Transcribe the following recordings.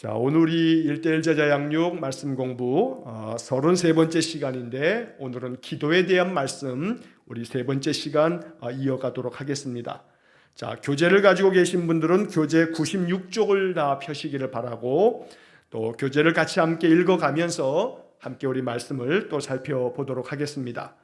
자, 오늘 우리 1:1 제자 양육 말씀 공부 33번째 시간인데, 오늘은 기도에 대한 말씀 우리 세 번째 시간 이어가도록 하겠습니다. 자, 교재를 가지고 계신 분들은 교재 96쪽을 다 펴시기를 바라고, 또 교재를 같이 함께 읽어가면서 함께 우리 말씀을 또 살펴보도록 하겠습니다.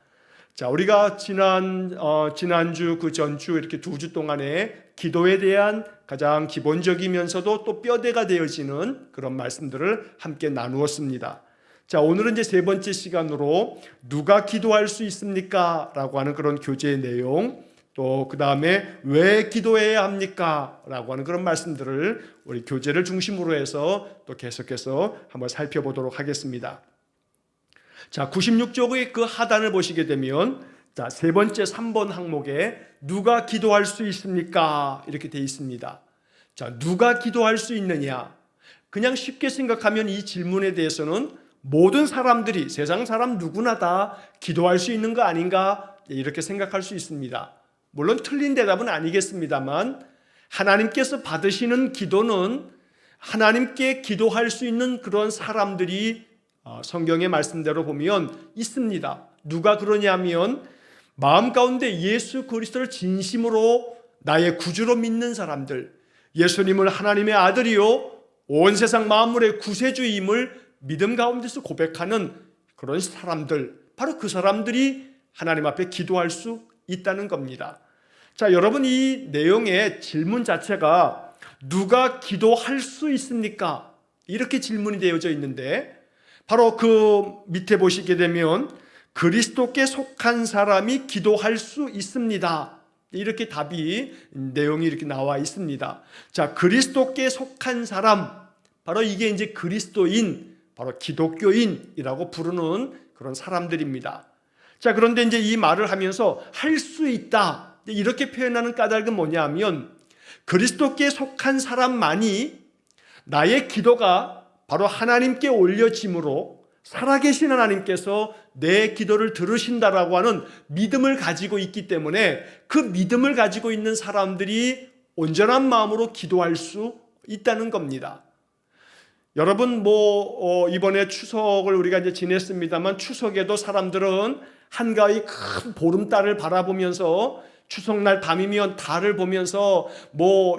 자, 우리가 지난주 그 전주 이렇게 2주 동안에 기도에 대한 가장 기본적이면서도 또 뼈대가 되어지는 그런 말씀들을 함께 나누었습니다. 자, 오늘은 이제 세 번째 시간으로 누가 기도할 수 있습니까? 라고 하는 그런 교재의 내용, 또 그 다음에 왜 기도해야 합니까? 라고 하는 그런 말씀들을 우리 교재를 중심으로 해서 또 계속해서 한번 살펴보도록 하겠습니다. 자, 96쪽의 그 하단을 보시게 되면, 자, 세 번째 3번 항목에 누가 기도할 수 있습니까? 이렇게 되어 있습니다. 자, 누가 기도할 수 있느냐? 그냥 쉽게 생각하면 이 질문에 대해서는 모든 사람들이, 세상 사람 누구나 다 기도할 수 있는 거 아닌가? 이렇게 생각할 수 있습니다. 물론 틀린 대답은 아니겠습니다만, 하나님께서 받으시는 기도는 하나님께 기도할 수 있는 그런 사람들이 성경의 말씀대로 보면 있습니다. 누가 그러냐면, 마음 가운데 예수 그리스도를 진심으로 나의 구주로 믿는 사람들, 예수님을 하나님의 아들이요 온 세상 만물의 구세주임을 믿음 가운데서 고백하는 그런 사람들, 바로 그 사람들이 하나님 앞에 기도할 수 있다는 겁니다. 자, 여러분, 이 내용의 질문 자체가 누가 기도할 수 있습니까? 이렇게 질문이 되어져 있는데, 바로 그 밑에 보시게 되면 그리스도께 속한 사람이 기도할 수 있습니다. 이렇게 답이, 내용이 이렇게 나와 있습니다. 자, 그리스도께 속한 사람, 바로 이게 이제 그리스도인, 바로 기독교인이라고 부르는 그런 사람들입니다. 자, 그런데 이제 이 말을 하면서 할 수 있다, 이렇게 표현하는 까닭은 뭐냐면, 그리스도께 속한 사람만이 나의 기도가 바로 하나님께 올려짐으로 살아계신 하나님께서 내 기도를 들으신다라고 하는 믿음을 가지고 있기 때문에, 그 믿음을 가지고 있는 사람들이 온전한 마음으로 기도할 수 있다는 겁니다. 여러분, 이번에 추석을 우리가 이제 지냈습니다만, 추석에도 사람들은 한가위 큰 보름달을 바라보면서 추석날 밤이면 달을 보면서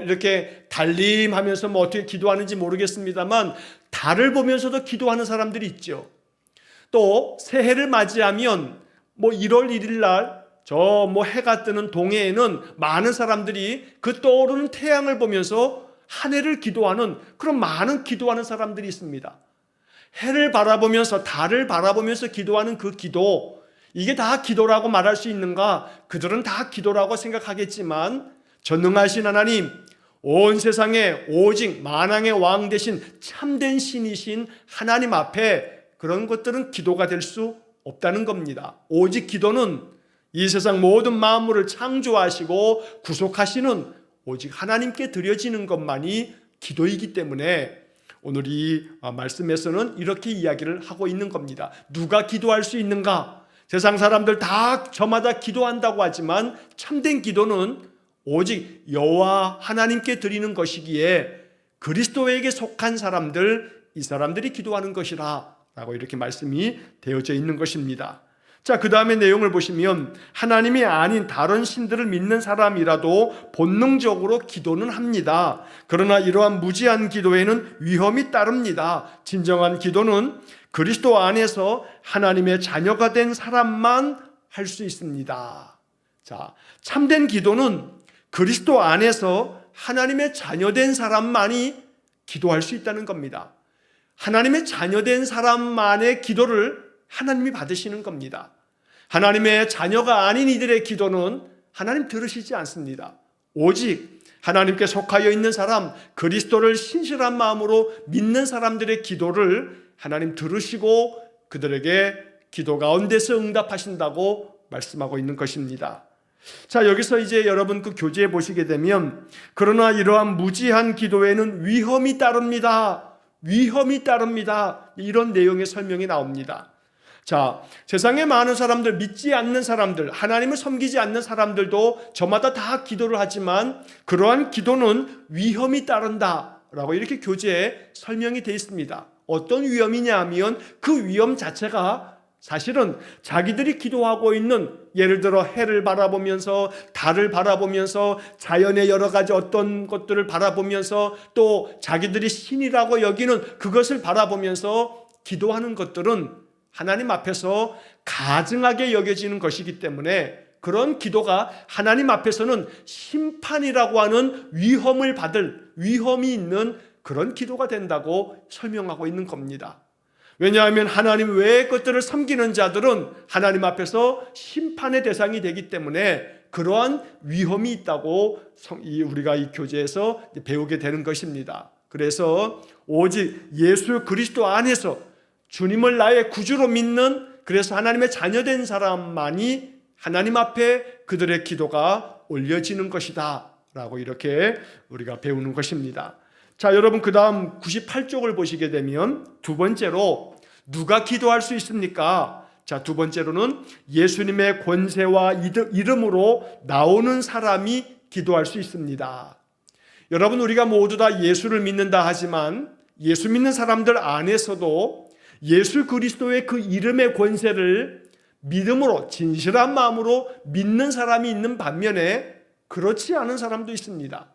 이렇게 달림하면서 어떻게 기도하는지 모르겠습니다만, 달을 보면서도 기도하는 사람들이 있죠. 또 새해를 맞이하면 1월 1일 날 해가 뜨는 동해에는 많은 사람들이 그 떠오르는 태양을 보면서 한 해를 기도하는, 그런 많은 기도하는 사람들이 있습니다. 해를 바라보면서, 달을 바라보면서 기도하는 그 기도, 이게 다 기도라고 말할 수 있는가? 그들은 다 기도라고 생각하겠지만, 전능하신 하나님, 온 세상에 오직 만왕의 왕 되신 참된 신이신 하나님 앞에 그런 것들은 기도가 될 수 없다는 겁니다. 오직 기도는 이 세상 모든 만물을 창조하시고 구속하시는 오직 하나님께 드려지는 것만이 기도이기 때문에, 오늘 이 말씀에서는 이렇게 이야기를 하고 있는 겁니다. 누가 기도할 수 있는가? 세상 사람들 다 저마다 기도한다고 하지만, 참된 기도는 오직 여호와 하나님께 드리는 것이기에 그리스도에게 속한 사람들, 이 사람들이 기도하는 것이라 라고 이렇게 말씀이 되어져 있는 것입니다. 자, 그 다음에 내용을 보시면, 하나님이 아닌 다른 신들을 믿는 사람이라도 본능적으로 기도는 합니다. 그러나 이러한 무지한 기도에는 위험이 따릅니다. 진정한 기도는 그리스도 안에서 하나님의 자녀가 된 사람만 할 수 있습니다. 자, 참된 기도는 그리스도 안에서 하나님의 자녀된 사람만이 기도할 수 있다는 겁니다. 하나님의 자녀된 사람만의 기도를 하나님이 받으시는 겁니다. 하나님의 자녀가 아닌 이들의 기도는 하나님 들으시지 않습니다. 오직 하나님께 속하여 있는 사람, 그리스도를 신실한 마음으로 믿는 사람들의 기도를 하나님 들으시고 그들에게 기도 가운데서 응답하신다고 말씀하고 있는 것입니다. 자, 여기서 이제 여러분 그 교재에 보시게 되면, 그러나 이러한 무지한 기도에는 위험이 따릅니다. 위험이 따릅니다. 이런 내용의 설명이 나옵니다. 자, 세상에 많은 사람들, 믿지 않는 사람들, 하나님을 섬기지 않는 사람들도 저마다 다 기도를 하지만, 그러한 기도는 위험이 따른다. 라고 이렇게 교재에 설명이 되어 있습니다. 어떤 위험이냐 하면 그 위험 자체가 사실은 자기들이 기도하고 있는, 예를 들어 해를 바라보면서, 달을 바라보면서, 자연의 여러 가지 어떤 것들을 바라보면서, 또 자기들이 신이라고 여기는 그것을 바라보면서 기도하는 것들은 하나님 앞에서 가증하게 여겨지는 것이기 때문에 그런 기도가 하나님 앞에서는 심판이라고 하는 위험을 받을, 위험이 있는 그런 기도가 된다고 설명하고 있는 겁니다. 왜냐하면 하나님 외의 것들을 섬기는 자들은 하나님 앞에서 심판의 대상이 되기 때문에 그러한 위험이 있다고 우리가 이 교재에서 배우게 되는 것입니다. 그래서 오직 예수 그리스도 안에서 주님을 나의 구주로 믿는, 그래서 하나님의 자녀된 사람만이 하나님 앞에 그들의 기도가 올려지는 것이다 라고 이렇게 우리가 배우는 것입니다. 자, 여러분, 그 다음 98쪽을 보시게 되면 두 번째로 누가 기도할 수 있습니까? 자, 두 번째로는 예수님의 권세와 이름으로 나오는 사람이 기도할 수 있습니다. 여러분, 우리가 모두 다 예수를 믿는다 하지만 예수 믿는 사람들 안에서도 예수 그리스도의 그 이름의 권세를 믿음으로, 진실한 마음으로 믿는 사람이 있는 반면에 그렇지 않은 사람도 있습니다.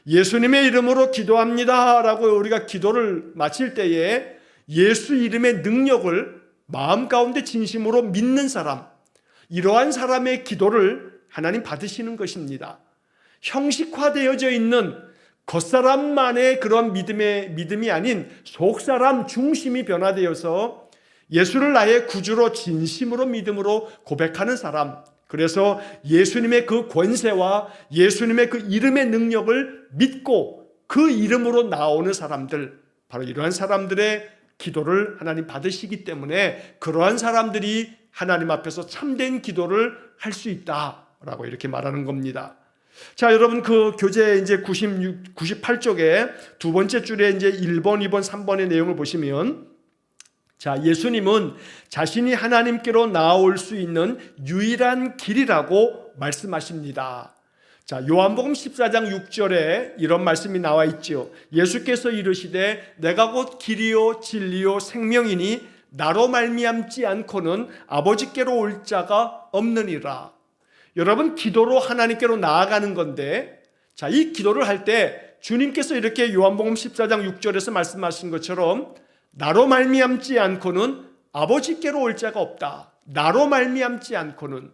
예수님의 이름으로 기도합니다 라고 우리가 기도를 마칠 때에 예수 이름의 능력을 마음 가운데 진심으로 믿는 사람, 이러한 사람의 기도를 하나님 받으시는 것입니다. 형식화되어져 있는 겉사람만의 그런 믿음이 아닌 속사람 중심이 변화되어서 예수를 나의 구주로 진심으로 믿음으로 고백하는 사람, 그래서 예수님의 그 권세와 예수님의 그 이름의 능력을 믿고 그 이름으로 나오는 사람들, 바로 이러한 사람들의 기도를 하나님 받으시기 때문에 그러한 사람들이 하나님 앞에서 참된 기도를 할 수 있다라고 이렇게 말하는 겁니다. 자, 여러분, 그 교재 이제 98쪽에 두 번째 줄에 이제 1번, 2번, 3번의 내용을 보시면, 자, 예수님은 자신이 하나님께로 나올 수 있는 유일한 길이라고 말씀하십니다. 자, 요한복음 14장 6절에 이런 말씀이 나와 있죠. 예수께서 이르시되 내가 곧 길이요 진리요 생명이니 나로 말미암지 않고는 아버지께로 올 자가 없느니라. 여러분, 기도로 하나님께로 나아가는 건데, 자, 이 기도를 할 때 주님께서 이렇게 요한복음 14장 6절에서 말씀하신 것처럼 나로 말미암지 않고는 아버지께로 올 자가 없다. 나로 말미암지 않고는.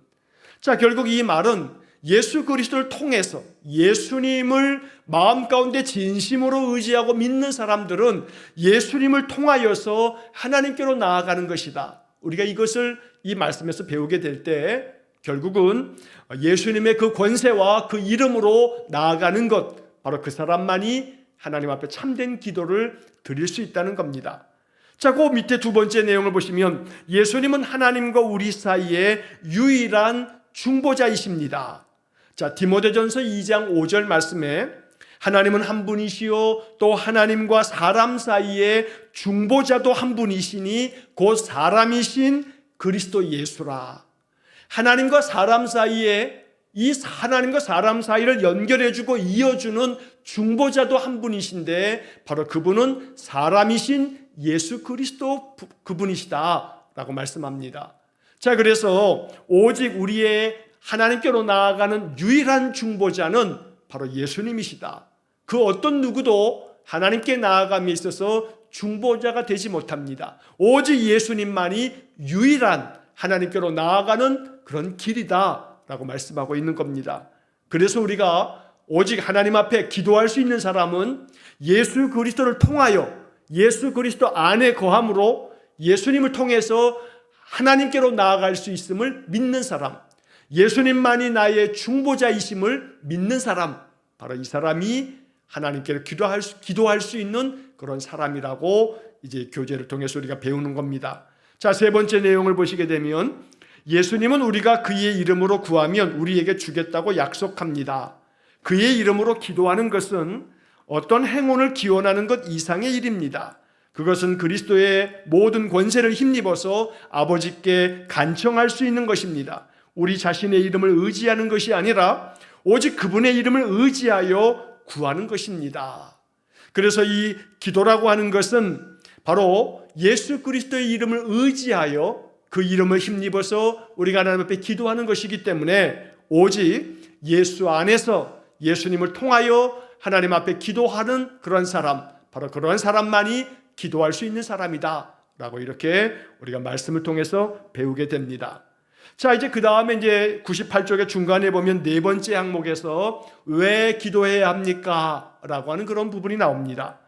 자, 결국 이 말은 예수 그리스도를 통해서 예수님을 마음 가운데 진심으로 의지하고 믿는 사람들은 예수님을 통하여서 하나님께로 나아가는 것이다. 우리가 이것을 이 말씀에서 배우게 될 때 결국은 예수님의 그 권세와 그 이름으로 나아가는 것, 바로 그 사람만이 하나님 앞에 참된 기도를 드릴 수 있다는 겁니다. 자, 그 밑에 두 번째 내용을 보시면 예수님은 하나님과 우리 사이에 유일한 중보자이십니다. 자, 디모데전서 2장 5절 말씀에 하나님은 한 분이시요 또 하나님과 사람 사이에 중보자도 한 분이시니 곧 사람이신 그리스도 예수라. 하나님과 사람 사이에, 이 하나님과 사람 사이를 연결해주고 이어주는 중보자도 한 분이신데 바로 그분은 사람이신 예수 그리스도 그분이시다라고 말씀합니다. 자, 그래서 오직 우리의 하나님께로 나아가는 유일한 중보자는 바로 예수님이시다. 그 어떤 누구도 하나님께 나아감에 있어서 중보자가 되지 못합니다. 오직 예수님만이 유일한 하나님께로 나아가는 그런 길이다 라고 말씀하고 있는 겁니다. 그래서 우리가 오직 하나님 앞에 기도할 수 있는 사람은 예수 그리스도를 통하여 예수 그리스도 안에 거함으로 예수님을 통해서 하나님께로 나아갈 수 있음을 믿는 사람, 예수님만이 나의 중보자이심을 믿는 사람, 바로 이 사람이 하나님께로 기도할 수 있는 그런 사람이라고 이제 교재를 통해서 우리가 배우는 겁니다. 자, 세 번째 내용을 보시게 되면 예수님은 우리가 그의 이름으로 구하면 우리에게 주겠다고 약속합니다. 그의 이름으로 기도하는 것은 어떤 행운을 기원하는 것 이상의 일입니다. 그것은 그리스도의 모든 권세를 힘입어서 아버지께 간청할 수 있는 것입니다. 우리 자신의 이름을 의지하는 것이 아니라 오직 그분의 이름을 의지하여 구하는 것입니다. 그래서 이 기도라고 하는 것은 바로 예수 그리스도의 이름을 의지하여 그 이름을 힘입어서 우리가 하나님 앞에 기도하는 것이기 때문에 오직 예수 안에서 예수님을 통하여 하나님 앞에 기도하는 그런 사람, 바로 그런 사람만이 기도할 수 있는 사람이다 라고 이렇게 우리가 말씀을 통해서 배우게 됩니다. 자, 이제 그 다음에 이제 98쪽의 중간에 보면 네 번째 항목에서 왜 기도해야 합니까? 라고 하는 그런 부분이 나옵니다.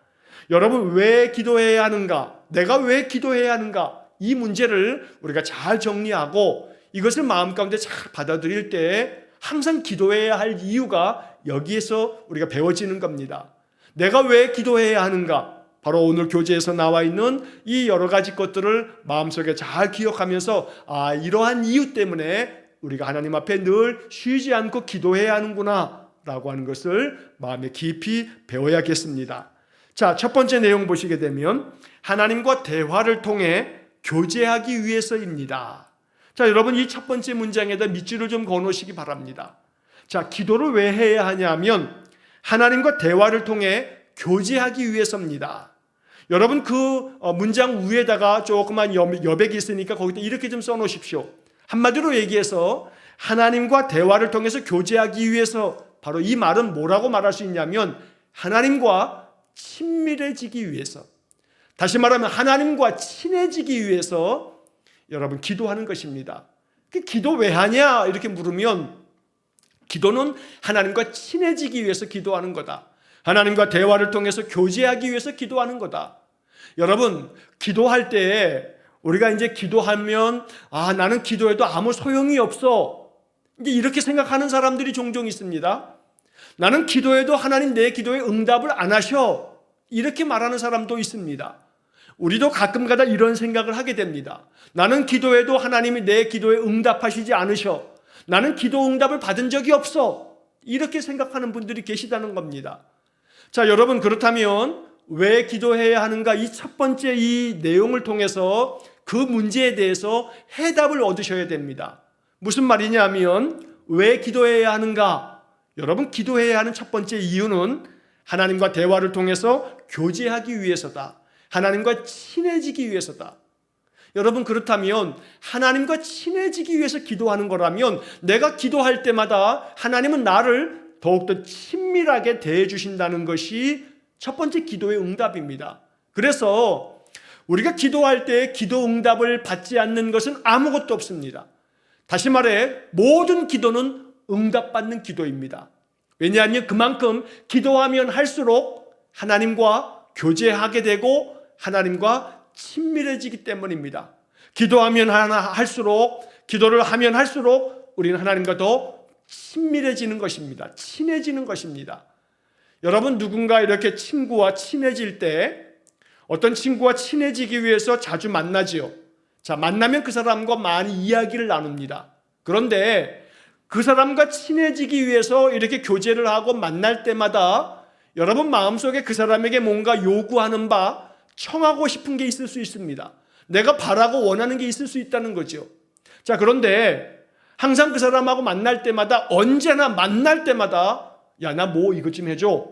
여러분, 왜 기도해야 하는가? 내가 왜 기도해야 하는가? 이 문제를 우리가 잘 정리하고 이것을 마음 가운데 잘 받아들일 때 항상 기도해야 할 이유가 여기에서 우리가 배워지는 겁니다. 내가 왜 기도해야 하는가? 바로 오늘 교재에서 나와 있는 이 여러 가지 것들을 마음속에 잘 기억하면서 이러한 이유 때문에 우리가 하나님 앞에 늘 쉬지 않고 기도해야 하는구나 라고 하는 것을 마음에 깊이 배워야겠습니다. 자, 첫 번째 내용 보시게 되면 하나님과 대화를 통해 교제하기 위해서입니다. 자, 여러분 이 첫 번째 문장에다 밑줄을 좀 그어놓으시기 바랍니다. 자, 기도를 왜 해야 하냐면 하나님과 대화를 통해 교제하기 위해서입니다. 여러분 그 문장 위에다가 조그만 여백이 있으니까 거기다 이렇게 좀 써놓으십시오. 한마디로 얘기해서 하나님과 대화를 통해서 교제하기 위해서, 바로 이 말은 뭐라고 말할 수 있냐면 하나님과 친밀해지기 위해서, 다시 말하면 하나님과 친해지기 위해서 여러분 기도하는 것입니다. 기도 왜 하냐 이렇게 물으면 기도는 하나님과 친해지기 위해서 기도하는 거다. 하나님과 대화를 통해서 교제하기 위해서 기도하는 거다. 여러분, 기도할 때 우리가 이제 기도하면 나는 기도해도 아무 소용이 없어, 이제 이렇게 생각하는 사람들이 종종 있습니다. 나는 기도해도 하나님 내 기도에 응답을 안 하셔, 이렇게 말하는 사람도 있습니다. 우리도 가끔가다 이런 생각을 하게 됩니다. 나는 기도해도 하나님이 내 기도에 응답하시지 않으셔, 나는 기도 응답을 받은 적이 없어, 이렇게 생각하는 분들이 계시다는 겁니다. 자, 여러분, 그렇다면 왜 기도해야 하는가? 이 첫 번째 이 내용을 통해서 그 문제에 대해서 해답을 얻으셔야 됩니다. 무슨 말이냐면 왜 기도해야 하는가? 여러분, 기도해야 하는 첫 번째 이유는 하나님과 대화를 통해서 교제하기 위해서다. 하나님과 친해지기 위해서다. 여러분, 그렇다면 하나님과 친해지기 위해서 기도하는 거라면 내가 기도할 때마다 하나님은 나를 더욱더 친밀하게 대해 주신다는 것이 첫 번째 기도의 응답입니다. 그래서 우리가 기도할 때 기도 응답을 받지 않는 것은 아무것도 없습니다. 다시 말해 모든 기도는 응답받는 기도입니다. 왜냐하면 그만큼 기도하면 할수록 하나님과 교제하게 되고 하나님과 친밀해지기 때문입니다. 기도하면 할수록, 기도를 하면 할수록 우리는 하나님과 더 친밀해지는 것입니다. 친해지는 것입니다. 여러분, 누군가 이렇게 친구와 친해질 때 어떤 친구와 친해지기 위해서 자주 만나지요. 자, 만나면 그 사람과 많이 이야기를 나눕니다. 그런데 그 사람과 친해지기 위해서 이렇게 교제를 하고 만날 때마다 여러분 마음속에 그 사람에게 뭔가 요구하는 바, 청하고 싶은 게 있을 수 있습니다. 내가 바라고 원하는 게 있을 수 있다는 거죠. 자, 그런데 항상 그 사람하고 만날 때마다, 언제나 만날 때마다 야, 나 뭐 이것 좀 해줘,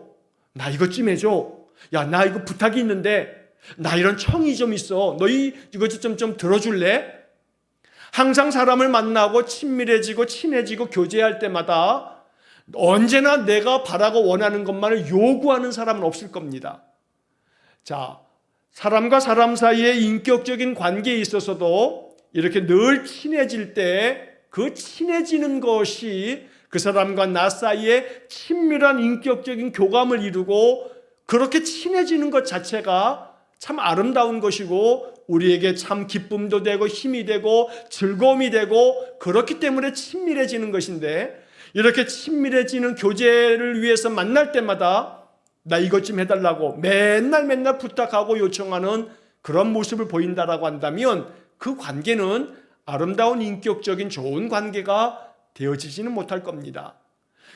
나 이것 좀 해줘, 야, 나 이거 부탁이 있는데, 나 이런 청이 좀 있어, 너 이것 좀 들어줄래? 항상 사람을 만나고 친밀해지고 친해지고 교제할 때마다 언제나 내가 바라고 원하는 것만을 요구하는 사람은 없을 겁니다. 자, 사람과 사람 사이의 인격적인 관계에 있어서도 이렇게 늘 친해질 때 그 친해지는 것이 그 사람과 나 사이에 친밀한 인격적인 교감을 이루고 그렇게 친해지는 것 자체가 참 아름다운 것이고 우리에게 참 기쁨도 되고 힘이 되고 즐거움이 되고 그렇기 때문에 친밀해지는 것인데, 이렇게 친밀해지는 교제를 위해서 만날 때마다 나 이것 좀 해달라고 맨날 부탁하고 요청하는 그런 모습을 보인다라고 한다면 그 관계는 아름다운 인격적인 좋은 관계가 되어지지는 못할 겁니다.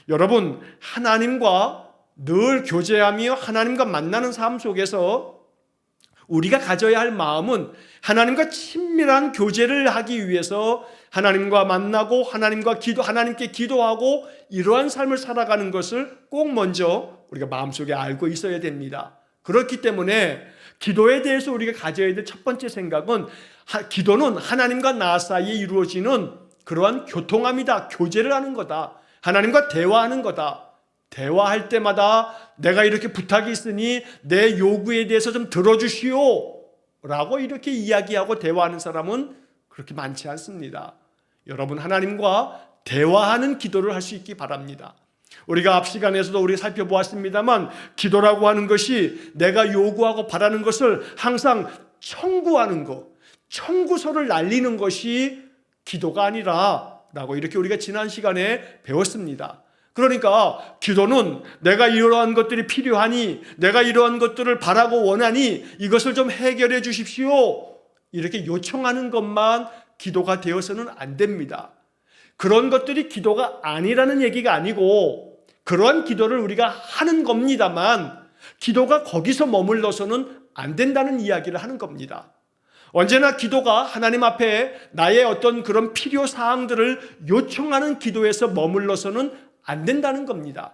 여러분, 하나님과 늘 교제하며 하나님과 만나는 삶 속에서 우리가 가져야 할 마음은 하나님과 친밀한 교제를 하기 위해서 하나님과 만나고 하나님께 기도하고 이러한 삶을 살아가는 것을 꼭 먼저 우리가 마음속에 알고 있어야 됩니다. 그렇기 때문에 기도에 대해서 우리가 가져야 될 첫 번째 생각은 기도는 하나님과 나 사이에 이루어지는 그러한 교통함이다. 교제를 하는 거다. 하나님과 대화하는 거다. 대화할 때마다 내가 이렇게 부탁이 있으니 내 요구에 대해서 좀 들어주시오 라고 이렇게 이야기하고 대화하는 사람은 그렇게 많지 않습니다. 여러분, 하나님과 대화하는 기도를 할 수 있기 바랍니다. 우리가 앞 시간에서도 우리 살펴보았습니다만 기도라고 하는 것이 내가 요구하고 바라는 것을 항상 청구하는 것, 청구서를 날리는 것이 기도가 아니라 라고 이렇게 우리가 지난 시간에 배웠습니다. 그러니까 기도는 내가 이러한 것들이 필요하니, 내가 이러한 것들을 바라고 원하니 이것을 좀 해결해 주십시오, 이렇게 요청하는 것만 기도가 되어서는 안 됩니다. 그런 것들이 기도가 아니라는 얘기가 아니고 그러한 기도를 우리가 하는 겁니다만 기도가 거기서 머물러서는 안 된다는 이야기를 하는 겁니다. 언제나 기도가 하나님 앞에 나의 어떤 그런 필요사항들을 요청하는 기도에서 머물러서는 안 된다는 겁니다.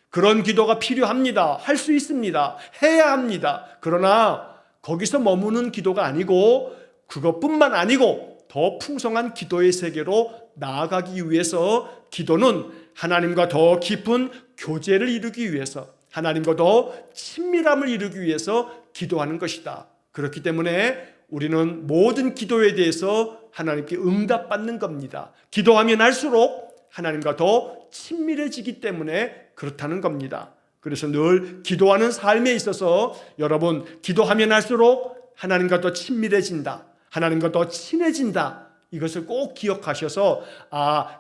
그런 기도가 필요합니다. 할 수 있습니다. 해야 합니다. 그러나 거기서 머무는 기도가 아니고 그것뿐만 아니고 더 풍성한 기도의 세계로 나아가기 위해서 기도는 하나님과 더 깊은 교제를 이루기 위해서, 하나님과 더 친밀함을 이루기 위해서 기도하는 것이다. 그렇기 때문에 우리는 모든 기도에 대해서 하나님께 응답받는 겁니다. 기도하면 할수록 하나님과 더 친밀해지기 때문에 그렇다는 겁니다. 그래서 늘 기도하는 삶에 있어서 여러분, 기도하면 할수록 하나님과 더 친밀해진다, 하나님과 더 친해진다, 이것을 꼭 기억하셔서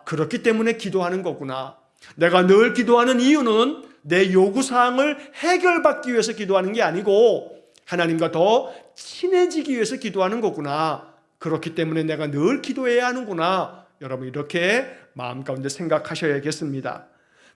그렇기 때문에 기도하는 거구나. 내가 늘 기도하는 이유는 내 요구사항을 해결받기 위해서 기도하는 게 아니고 하나님과 더 친해지기 위해서 기도하는 거구나. 그렇기 때문에 내가 늘 기도해야 하는구나. 여러분, 이렇게 마음 가운데 생각하셔야겠습니다.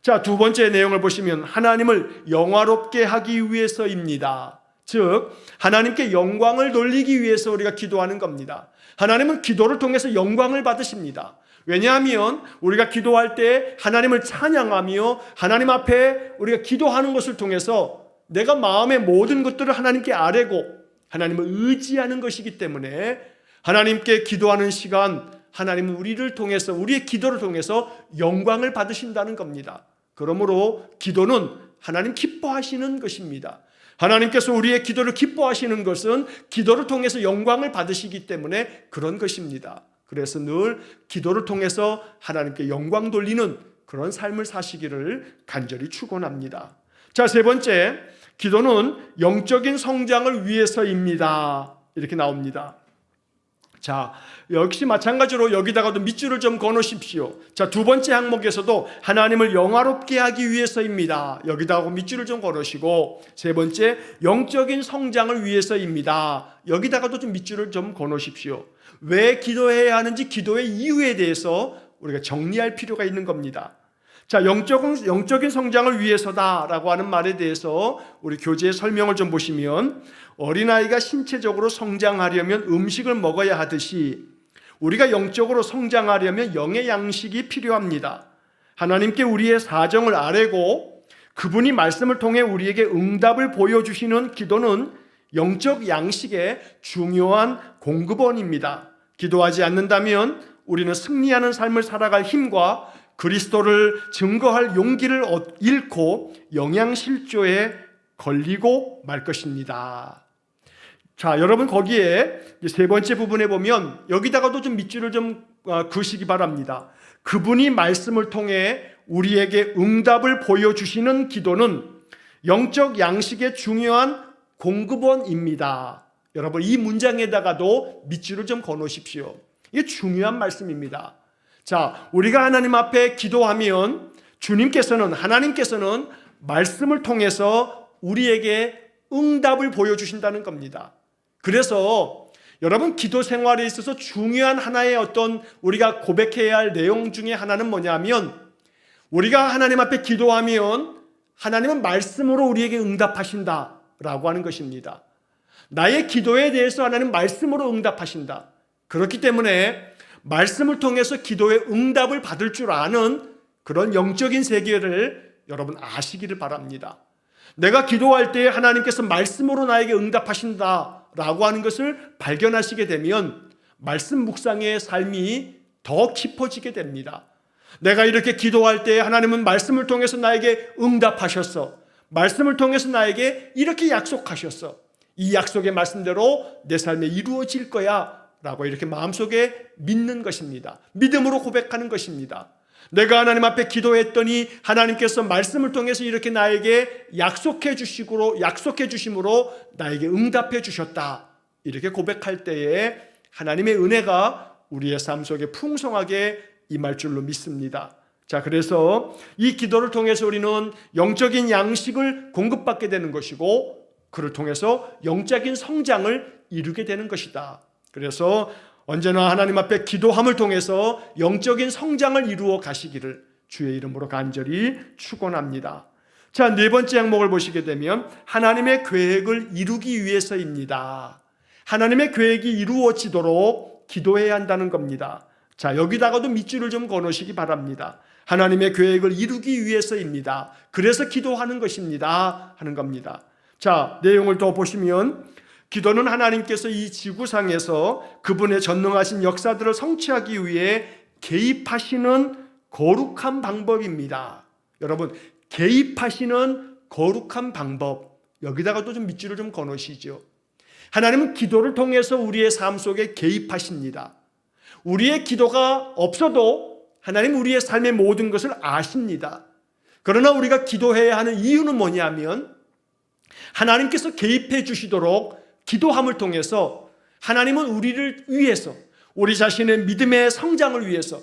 자, 두 번째 내용을 보시면 하나님을 영화롭게 하기 위해서입니다. 즉 하나님께 영광을 돌리기 위해서 우리가 기도하는 겁니다. 하나님은 기도를 통해서 영광을 받으십니다. 왜냐하면 우리가 기도할 때 하나님을 찬양하며 하나님 앞에 우리가 기도하는 것을 통해서 내가 마음의 모든 것들을 하나님께 아뢰고 하나님을 의지하는 것이기 때문에 하나님께 기도하는 시간, 하나님은 우리를 통해서, 우리의 기도를 통해서 영광을 받으신다는 겁니다. 그러므로 기도는 하나님 기뻐하시는 것입니다. 하나님께서 우리의 기도를 기뻐하시는 것은 기도를 통해서 영광을 받으시기 때문에 그런 것입니다. 그래서 늘 기도를 통해서 하나님께 영광 돌리는 그런 삶을 사시기를 간절히 축원합니다. 자, 세 번째, 기도는 영적인 성장을 위해서입니다. 이렇게 나옵니다. 자, 역시 마찬가지로 여기다가도 밑줄을 좀 거놓으십시오. 자, 두 번째 항목에서도 하나님을 영화롭게 하기 위해서입니다. 여기다가 밑줄을 좀 걸으시고, 세 번째, 영적인 성장을 위해서입니다. 여기다가도 좀 밑줄을 좀 거놓으십시오. 왜 기도해야 하는지, 기도의 이유에 대해서 우리가 정리할 필요가 있는 겁니다. 자, 영적인 성장을 위해서다라고 하는 말에 대해서 우리 교재의 설명을 좀 보시면, 어린아이가 신체적으로 성장하려면 음식을 먹어야 하듯이 우리가 영적으로 성장하려면 영의 양식이 필요합니다. 하나님께 우리의 사정을 아뢰고 그분이 말씀을 통해 우리에게 응답을 보여주시는 기도는 영적 양식의 중요한 공급원입니다. 기도하지 않는다면 우리는 승리하는 삶을 살아갈 힘과 그리스도를 증거할 용기를 잃고 영양실조에 걸리고 말 것입니다. 자, 여러분, 거기에 세 번째 부분에 보면 여기다가도 좀 밑줄을 좀 그으시기 바랍니다. 그분이 말씀을 통해 우리에게 응답을 보여주시는 기도는 영적 양식의 중요한 공급원입니다. 여러분, 이 문장에다가도 밑줄을 좀 거놓으십시오. 이게 중요한 말씀입니다. 자, 우리가 하나님 앞에 기도하면 하나님께서는 말씀을 통해서 우리에게 응답을 보여주신다는 겁니다. 그래서 여러분, 기도 생활에 있어서 중요한 하나의 어떤 우리가 고백해야 할 내용 중에 하나는 뭐냐면, 우리가 하나님 앞에 기도하면 하나님은 말씀으로 우리에게 응답하신다라고 하는 것입니다. 나의 기도에 대해서 하나님은 말씀으로 응답하신다. 그렇기 때문에 말씀을 통해서 기도의 응답을 받을 줄 아는 그런 영적인 세계를 여러분 아시기를 바랍니다. 내가 기도할 때 하나님께서 말씀으로 나에게 응답하신다라고 하는 것을 발견하시게 되면 말씀 묵상의 삶이 더 깊어지게 됩니다. 내가 이렇게 기도할 때 하나님은 말씀을 통해서 나에게 응답하셨어. 말씀을 통해서 나에게 이렇게 약속하셨어. 이 약속의 말씀대로 내 삶에 이루어질 거야 라고 이렇게 마음속에 믿는 것입니다. 믿음으로 고백하는 것입니다. 내가 하나님 앞에 기도했더니 하나님께서 말씀을 통해서 이렇게 나에게 약속해 주심으로 나에게 응답해 주셨다. 이렇게 고백할 때에 하나님의 은혜가 우리의 삶 속에 풍성하게 임할 줄로 믿습니다. 자, 그래서 이 기도를 통해서 우리는 영적인 양식을 공급받게 되는 것이고 그를 통해서 영적인 성장을 이루게 되는 것이다. 그래서 언제나 하나님 앞에 기도함을 통해서 영적인 성장을 이루어 가시기를 주의 이름으로 간절히 축원합니다. 자, 네 번째 항목을 보시게 되면 하나님의 계획을 이루기 위해서입니다. 하나님의 계획이 이루어지도록 기도해야 한다는 겁니다. 자, 여기다가도 밑줄을 좀 거놓으시기 바랍니다. 하나님의 계획을 이루기 위해서입니다. 그래서 기도하는 것입니다. 하는 겁니다. 자, 내용을 더 보시면 기도는 하나님께서 이 지구상에서 그분의 전능하신 역사들을 성취하기 위해 개입하시는 거룩한 방법입니다. 여러분, 개입하시는 거룩한 방법, 여기다가도 좀 밑줄을 좀 거놓으시죠. 하나님은 기도를 통해서 우리의 삶 속에 개입하십니다. 우리의 기도가 없어도 하나님 우리의 삶의 모든 것을 아십니다. 그러나 우리가 기도해야 하는 이유는 뭐냐면 하나님께서 개입해 주시도록 기도함을 통해서 하나님은 우리를 위해서, 우리 자신의 믿음의 성장을 위해서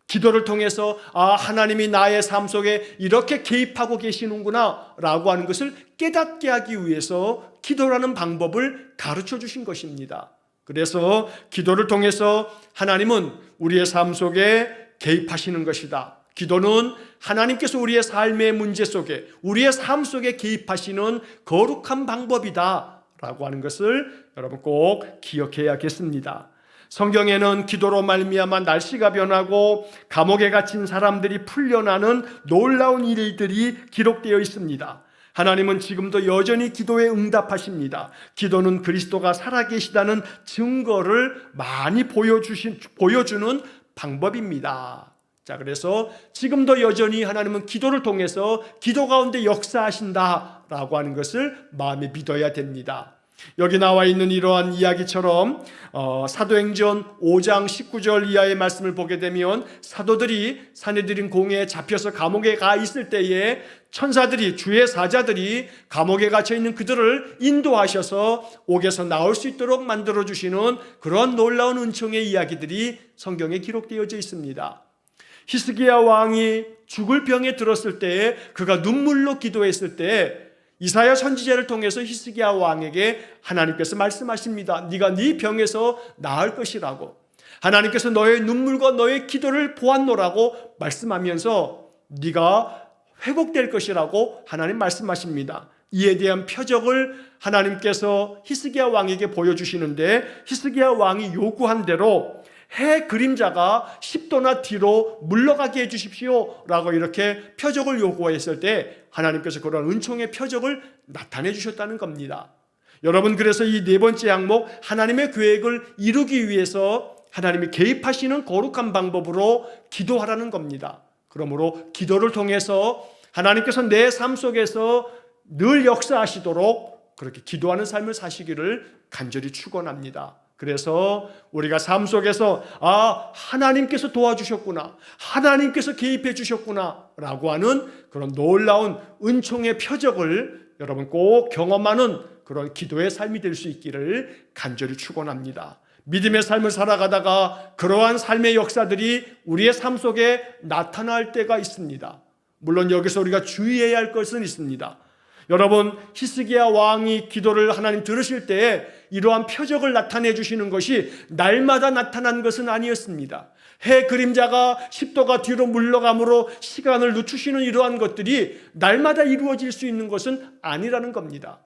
기도를 통해서 하나님이 나의 삶 속에 이렇게 개입하고 계시는구나 라고 하는 것을 깨닫게 하기 위해서 기도라는 방법을 가르쳐 주신 것입니다. 그래서 기도를 통해서 하나님은 우리의 삶 속에 개입하시는 것이다. 기도는 하나님께서 우리의 삶의 문제 속에, 우리의 삶 속에 개입하시는 거룩한 방법이다 라고 하는 것을 여러분 꼭 기억해야겠습니다. 성경에는 기도로 말미암아 날씨가 변하고 감옥에 갇힌 사람들이 풀려나는 놀라운 일들이 기록되어 있습니다. 하나님은 지금도 여전히 기도에 응답하십니다. 기도는 그리스도가 살아계시다는 증거를 많이 보여주는 방법입니다. 자, 그래서 지금도 여전히 하나님은 기도를 통해서 기도 가운데 역사하신다라고 하는 것을 마음에 믿어야 됩니다. 여기 나와 있는 이러한 이야기처럼 사도행전 5장 19절 이하의 말씀을 보게 되면 사도들이 산헤드린 공회에 잡혀서 감옥에 가 있을 때에 천사들이, 주의 사자들이 감옥에 갇혀 있는 그들을 인도하셔서 옥에서 나올 수 있도록 만들어 주시는 그런 놀라운 은총의 이야기들이 성경에 기록되어져 있습니다. 히스기야 왕이 죽을 병에 들었을 때에 그가 눈물로 기도했을 때 이사야 선지자를 통해서 히스기야 왕에게 하나님께서 말씀하십니다. 네가 네 병에서 나을 것이라고, 하나님께서 너의 눈물과 너의 기도를 보았노라고 말씀하면서 네가 회복될 것이라고 하나님 말씀하십니다. 이에 대한 표적을 하나님께서 히스기야 왕에게 보여주시는데 히스기야 왕이 요구한 대로 해 그림자가 10도나 뒤로 물러가게 해주십시오 라고 이렇게 표적을 요구했을 때 하나님께서 그런 은총의 표적을 나타내 주셨다는 겁니다. 여러분, 그래서 이 네 번째 항목, 하나님의 계획을 이루기 위해서 하나님이 개입하시는 거룩한 방법으로 기도하라는 겁니다. 그러므로 기도를 통해서 하나님께서 내 삶 속에서 늘 역사하시도록 그렇게 기도하는 삶을 사시기를 간절히 축원합니다. 그래서 우리가 삶 속에서 하나님께서 도와주셨구나, 하나님께서 개입해 주셨구나 라고 하는 그런 놀라운 은총의 표적을 여러분 꼭 경험하는 그런 기도의 삶이 될 수 있기를 간절히 축원합니다. 믿음의 삶을 살아가다가 그러한 삶의 역사들이 우리의 삶 속에 나타날 때가 있습니다. 물론 여기서 우리가 주의해야 할 것은 있습니다. 여러분, 히스기야 왕이 기도를 하나님 들으실 때에 이러한 표적을 나타내 주시는 것이 날마다 나타난 것은 아니었습니다. 해 그림자가 10도가 뒤로 물러감으로 시간을 늦추시는 이러한 것들이 날마다 이루어질 수 있는 것은 아니라는 겁니다.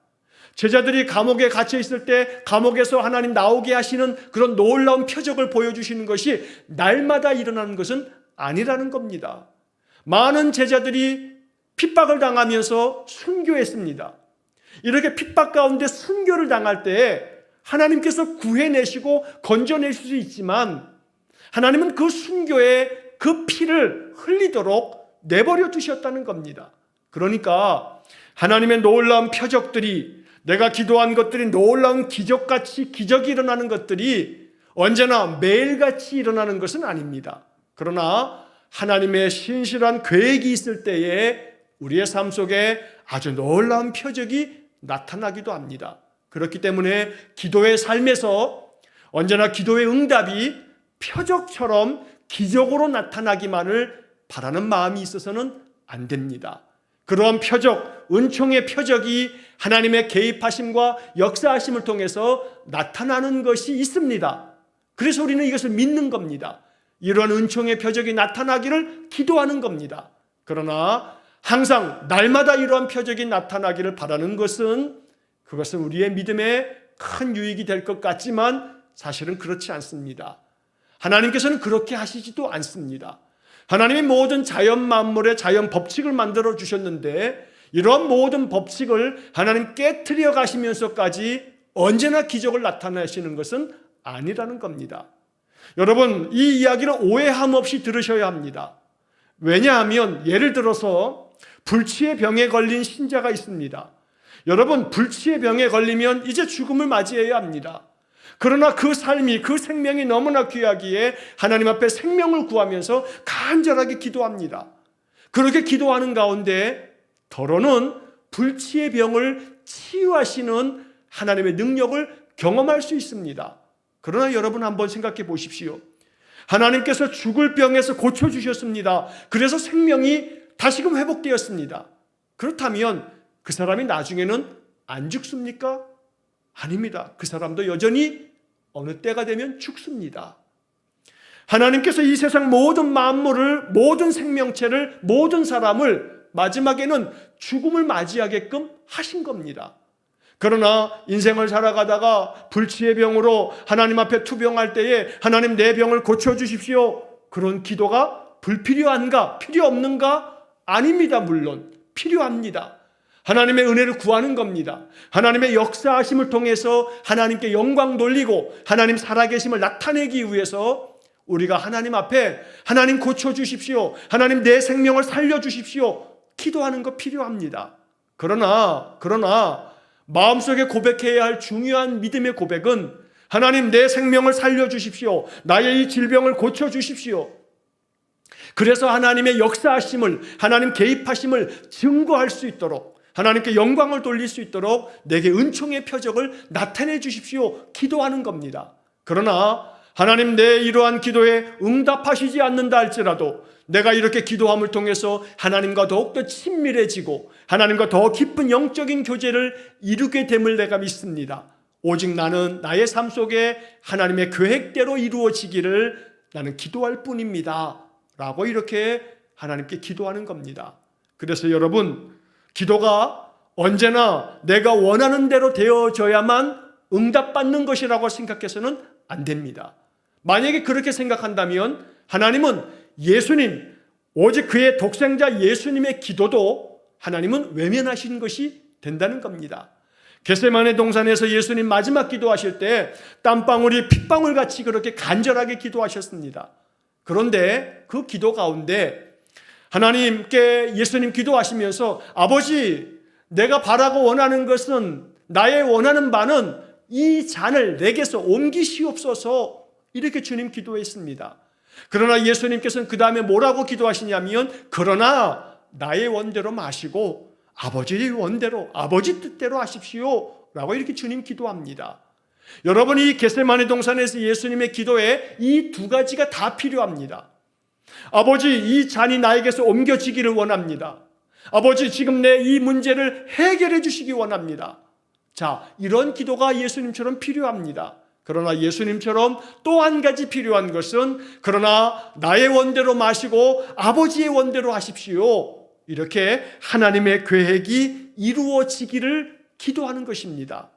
제자들이 감옥에 갇혀 있을 때 감옥에서 하나님 나오게 하시는 그런 놀라운 표적을 보여주시는 것이 날마다 일어나는 것은 아니라는 겁니다. 많은 제자들이 핍박을 당하면서 순교했습니다. 이렇게 핍박 가운데 순교를 당할 때 하나님께서 구해내시고 건져내실 수 있지만 하나님은 그 순교에 그 피를 흘리도록 내버려 두셨다는 겁니다. 그러니까 하나님의 놀라운 표적들이, 내가 기도한 것들이 놀라운 기적같이 기적이 일어나는 것들이 언제나 매일같이 일어나는 것은 아닙니다. 그러나 하나님의 신실한 계획이 있을 때에 우리의 삶 속에 아주 놀라운 표적이 나타나기도 합니다. 그렇기 때문에 기도의 삶에서 언제나 기도의 응답이 표적처럼 기적으로 나타나기만을 바라는 마음이 있어서는 안 됩니다. 그러한 표적, 은총의 표적이 하나님의 개입하심과 역사하심을 통해서 나타나는 것이 있습니다. 그래서 우리는 이것을 믿는 겁니다. 이러한 은총의 표적이 나타나기를 기도하는 겁니다. 그러나 항상 날마다 이러한 표적이 나타나기를 바라는 것은, 그것은 우리의 믿음에 큰 유익이 될 것 같지만 사실은 그렇지 않습니다. 하나님께서는 그렇게 하시지도 않습니다. 하나님이 모든 자연 만물의 자연 법칙을 만들어 주셨는데 이런 모든 법칙을 하나님 깨트려 가시면서까지 언제나 기적을 나타내시는 것은 아니라는 겁니다. 여러분, 이 이야기를 오해함 없이 들으셔야 합니다. 왜냐하면 예를 들어서 불치의 병에 걸린 신자가 있습니다. 여러분, 불치의 병에 걸리면 이제 죽음을 맞이해야 합니다. 그러나 그 삶이, 그 생명이 너무나 귀하기에 하나님 앞에 생명을 구하면서 간절하게 기도합니다. 그렇게 기도하는 가운데 더러는 불치의 병을 치유하시는 하나님의 능력을 경험할 수 있습니다. 그러나 여러분 한번 생각해 보십시오. 하나님께서 죽을 병에서 고쳐주셨습니다. 그래서 생명이 다시금 회복되었습니다. 그렇다면 그 사람이 나중에는 안 죽습니까? 아닙니다. 그 사람도 여전히 어느 때가 되면 죽습니다. 하나님께서 이 세상 모든 만물을, 모든 생명체를, 모든 사람을 마지막에는 죽음을 맞이하게끔 하신 겁니다. 그러나 인생을 살아가다가 불치의 병으로 하나님 앞에 투병할 때에 하나님 내 병을 고쳐주십시오. 그런 기도가 불필요한가? 필요 없는가? 아닙니다. 물론 필요합니다. 하나님의 은혜를 구하는 겁니다. 하나님의 역사하심을 통해서 하나님께 영광 돌리고 하나님 살아계심을 나타내기 위해서 우리가 하나님 앞에 하나님 고쳐주십시오, 하나님 내 생명을 살려주십시오 기도하는 거 필요합니다. 그러나 마음속에 고백해야 할 중요한 믿음의 고백은 하나님 내 생명을 살려주십시오, 나의 이 질병을 고쳐주십시오. 그래서 하나님의 역사하심을, 하나님 개입하심을 증거할 수 있도록, 하나님께 영광을 돌릴 수 있도록 내게 은총의 표적을 나타내 주십시오 기도하는 겁니다. 그러나 하나님 내 이러한 기도에 응답하시지 않는다 할지라도 내가 이렇게 기도함을 통해서 하나님과 더욱더 친밀해지고 하나님과 더 깊은 영적인 교제를 이루게 됨을 내가 믿습니다. 오직 나는 나의 삶 속에 하나님의 계획대로 이루어지기를 나는 기도할 뿐입니다 라고 이렇게 하나님께 기도하는 겁니다. 그래서 여러분, 기도가 언제나 내가 원하는 대로 되어져야만 응답받는 것이라고 생각해서는 안 됩니다. 만약에 그렇게 생각한다면 하나님은 예수님, 오직 그의 독생자 예수님의 기도도 하나님은 외면하신 것이 된다는 겁니다. 겟세마네 동산에서 예수님 마지막 기도하실 때 땀방울이 핏방울 같이 그렇게 간절하게 기도하셨습니다. 그런데 그 기도 가운데 하나님께 예수님 기도하시면서 아버지, 내가 바라고 원하는 것은, 나의 원하는 바는 이 잔을 내게서 옮기시옵소서 이렇게 주님 기도했습니다. 그러나 예수님께서는 그 다음에 뭐라고 기도하시냐면 그러나 나의 원대로 마시고 아버지의 원대로, 아버지 뜻대로 하십시오 라고 이렇게 주님 기도합니다. 여러분, 이 겟세마네 동산에서 예수님의 기도에 이 두 가지가 다 필요합니다. 아버지, 이 잔이 나에게서 옮겨지기를 원합니다. 아버지, 지금 내 이 문제를 해결해 주시기 원합니다. 자, 이런 기도가 예수님처럼 필요합니다. 그러나 예수님처럼 또 한 가지 필요한 것은 그러나 나의 원대로 마시고 아버지의 원대로 하십시오 이렇게 하나님의 계획이 이루어지기를 기도하는 것입니다.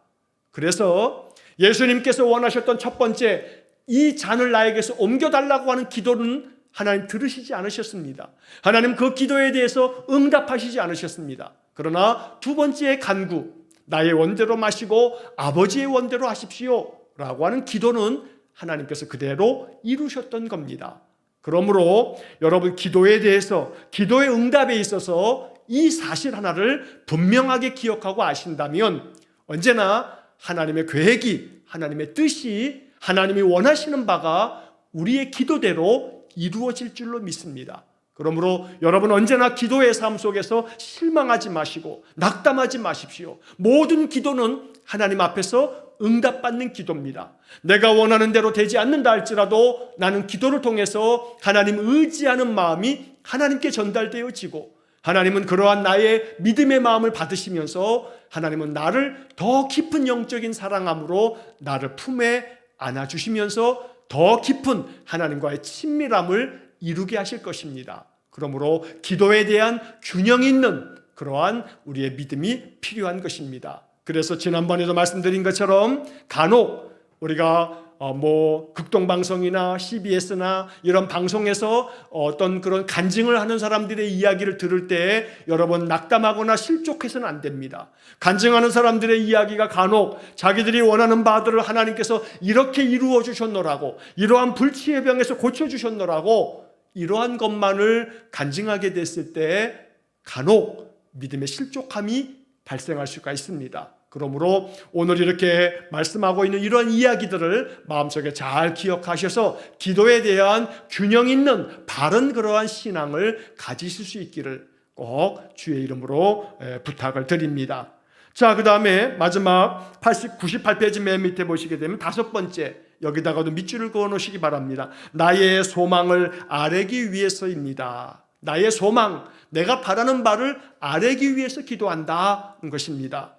그래서 예수님께서 원하셨던 첫 번째, 이 잔을 나에게서 옮겨달라고 하는 기도는 하나님 들으시지 않으셨습니다. 하나님 그 기도에 대해서 응답하시지 않으셨습니다. 그러나 두 번째 간구, 나의 원대로 마시고 아버지의 원대로 하십시오 라고 하는 기도는 하나님께서 그대로 이루셨던 겁니다. 그러므로 여러분, 기도에 대해서, 기도의 응답에 있어서 이 사실 하나를 분명하게 기억하고 아신다면 언제나 하나님의 계획이, 하나님의 뜻이, 하나님이 원하시는 바가 우리의 기도대로 이루어질 줄로 믿습니다. 그러므로 여러분, 언제나 기도의 삶 속에서 실망하지 마시고 낙담하지 마십시오. 모든 기도는 하나님 앞에서 응답받는 기도입니다. 내가 원하는 대로 되지 않는다 할지라도 나는 기도를 통해서 하나님 의지하는 마음이 하나님께 전달되어지고, 하나님은 그러한 나의 믿음의 마음을 받으시면서 하나님은 나를 더 깊은 영적인 사랑함으로 나를 품에 안아주시면서 더 깊은 하나님과의 친밀함을 이루게 하실 것입니다. 그러므로 기도에 대한 균형 있는 그러한 우리의 믿음이 필요한 것입니다. 그래서 지난번에도 말씀드린 것처럼 간혹 우리가 극동방송이나 CBS나 이런 방송에서 어떤 그런 간증을 하는 사람들의 이야기를 들을 때 여러분, 낙담하거나 실족해서는 안 됩니다. 간증하는 사람들의 이야기가 간혹 자기들이 원하는 바들을 하나님께서 이렇게 이루어 주셨노라고, 이러한 불치의 병에서 고쳐 주셨노라고 이러한 것만을 간증하게 됐을 때 간혹 믿음의 실족함이 발생할 수가 있습니다. 그러므로 오늘 이렇게 말씀하고 있는 이런 이야기들을 마음속에 잘 기억하셔서 기도에 대한 균형 있는 바른 그러한 신앙을 가지실 수 있기를 꼭 주의 이름으로 부탁을 드립니다. 자, 그 다음에 마지막 98페이지 맨 밑에 보시게 되면 다섯 번째, 여기다가도 밑줄을 그어 놓으시기 바랍니다. 나의 소망을 아뢰기 위해서입니다. 나의 소망, 내가 바라는 바를 아뢰기 위해서 기도한다는 것입니다.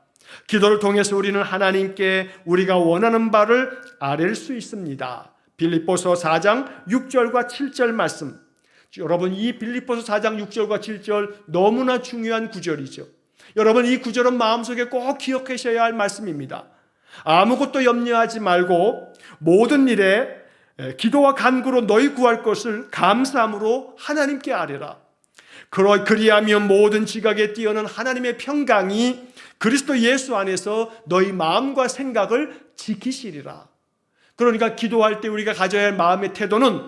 기도를 통해서 우리는 하나님께 우리가 원하는 바를 아뢰 수 있습니다. 빌립보서 4장 6절과 7절 말씀, 여러분, 이 빌립보서 4장 6절과 7절 너무나 중요한 구절이죠. 여러분, 이 구절은 마음속에 꼭 기억하셔야 할 말씀입니다. 아무것도 염려하지 말고 모든 일에 기도와 간구로 너희 구할 것을 감사함으로 하나님께 아뢰라. 그리하면 모든 지각에 뛰어난 하나님의 평강이 그리스도 예수 안에서 너희 마음과 생각을 지키시리라. 그러니까 기도할 때 우리가 가져야 할 마음의 태도는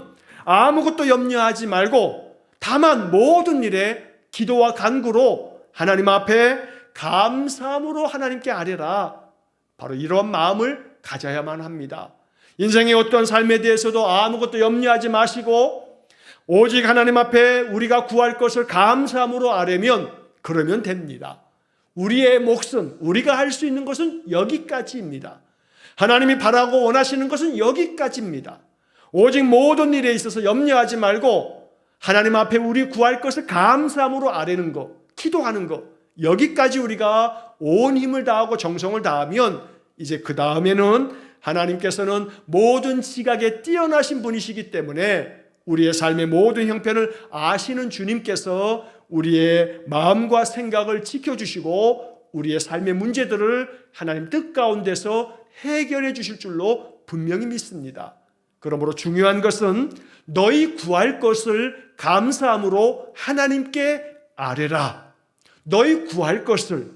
아무것도 염려하지 말고 다만 모든 일에 기도와 간구로 하나님 앞에 감사함으로 하나님께 아뢰라. 바로 이런 마음을 가져야만 합니다. 인생의 어떤 삶에 대해서도 아무것도 염려하지 마시고 오직 하나님 앞에 우리가 구할 것을 감사함으로 아뢰면 그러면 됩니다. 우리의 몫은, 우리가 할 수 있는 것은 여기까지입니다. 하나님이 바라고 원하시는 것은 여기까지입니다. 오직 모든 일에 있어서 염려하지 말고 하나님 앞에 우리 구할 것을 감사함으로 아뢰는 것, 기도하는 것, 여기까지 우리가 온 힘을 다하고 정성을 다하면 이제 그 다음에는 하나님께서는 모든 지각에 뛰어나신 분이시기 때문에 우리의 삶의 모든 형편을 아시는 주님께서 우리의 마음과 생각을 지켜주시고 우리의 삶의 문제들을 하나님 뜻 가운데서 해결해 주실 줄로 분명히 믿습니다. 그러므로 중요한 것은 너희 구할 것을 감사함으로 하나님께 아뢰라. 너희 구할 것을,